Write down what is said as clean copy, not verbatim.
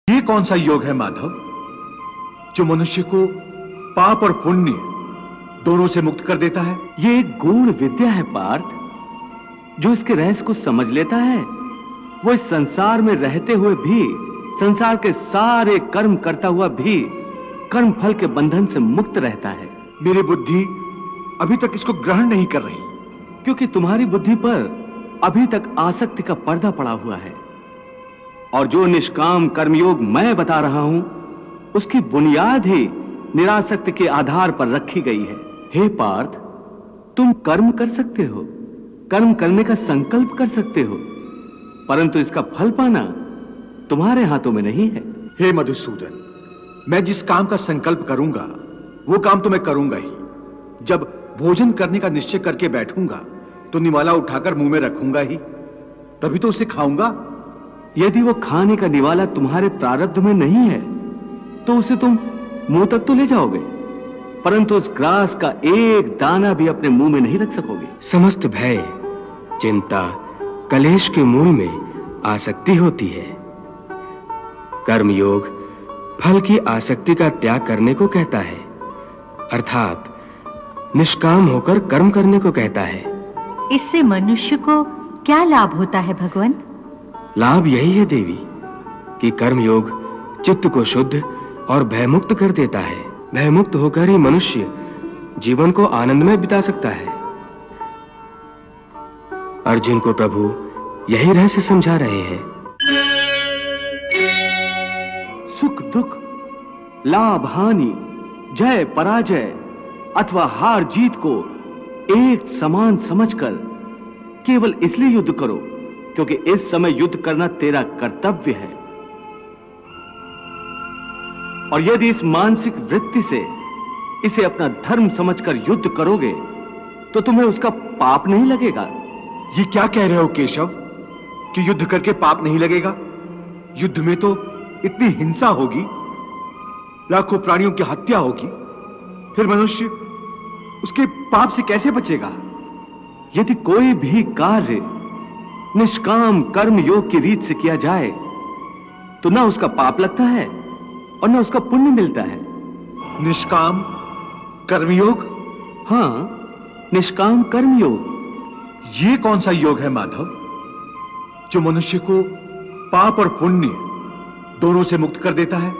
ये कौन सा योग है माधव जो मनुष्य को पाप और पुण्य दोनों से मुक्त कर देता है? ये एक गूढ़ विद्या है पार्थ। जो इसके रहस्य को समझ लेता है वो इस संसार में रहते हुए भी, संसार के सारे कर्म करता हुआ भी कर्म फल के बंधन से मुक्त रहता है। मेरी बुद्धि अभी तक इसको ग्रहण नहीं कर रही, क्योंकि तुम्हारी बुद्धि पर अभी तक आसक्ति का पर्दा पड़ा हुआ है। और जो निष्काम कर्मयोग मैं बता रहा हूं उसकी बुनियाद ही निरासक्ति के आधार पर रखी गई है। हे पार्थ, तुम कर्म कर सकते हो, कर्म करने का संकल्प कर सकते हो, परंतु इसका फल पाना तुम्हारे हाथों में नहीं है। हे मधुसूदन, मैं जिस काम का संकल्प करूंगा वो काम तो मैं करूंगा ही। जब भोजन करने का निश्चय करके बैठूंगा तो निवाला उठाकर मुंह में रखूंगा ही, तभी तो उसे खाऊंगा। यदि वो खाने का निवाला तुम्हारे प्रारब्ध में नहीं है तो उसे तुम मुंह तक तो ले जाओगे, परंतु उस ग्रास का एक दाना भी अपने मुंह में नहीं रख सकोगे। समस्त भय, चिंता, कलेश के मूल में आसक्ति होती है। कर्मयोग फल की आसक्ति का त्याग करने को कहता है, अर्थात निष्काम होकर कर्म करने को कहता है। इससे मनुष्य को क्या लाभ होता है भगवान? लाभ यही है देवी कि कर्मयोग चित्त को शुद्ध और भयमुक्त कर देता है। भयमुक्त होकर ही मनुष्य जीवन को आनंद में बिता सकता है। अर्जुन को प्रभु यही रहस्य समझा रहे हैं। सुख दुख, लाभ हानि, जय पराजय अथवा हार जीत को एक समान समझकर केवल इसलिए युद्ध करो क्योंकि इस समय युद्ध करना तेरा कर्तव्य है। और यदि इस मानसिक वृत्ति से इसे अपना धर्म समझकर युद्ध करोगे तो तुम्हें उसका पाप नहीं लगेगा। ये क्या कह रहे हो केशव कि युद्ध करके पाप नहीं लगेगा? युद्ध में तो इतनी हिंसा होगी, लाखों प्राणियों की हत्या होगी, फिर मनुष्य उसके पाप से कैसे बचेगा? यदि कोई भी कार्य निष्काम कर्म योग की रीत से किया जाए तो ना उसका पाप लगता है और ना उसका पुण्य मिलता है। निष्काम कर्मयोग? हाँ, निष्काम कर्म योग। ये कौन सा योग है माधव जो मनुष्य को पाप और पुण्य दोनों से मुक्त कर देता है?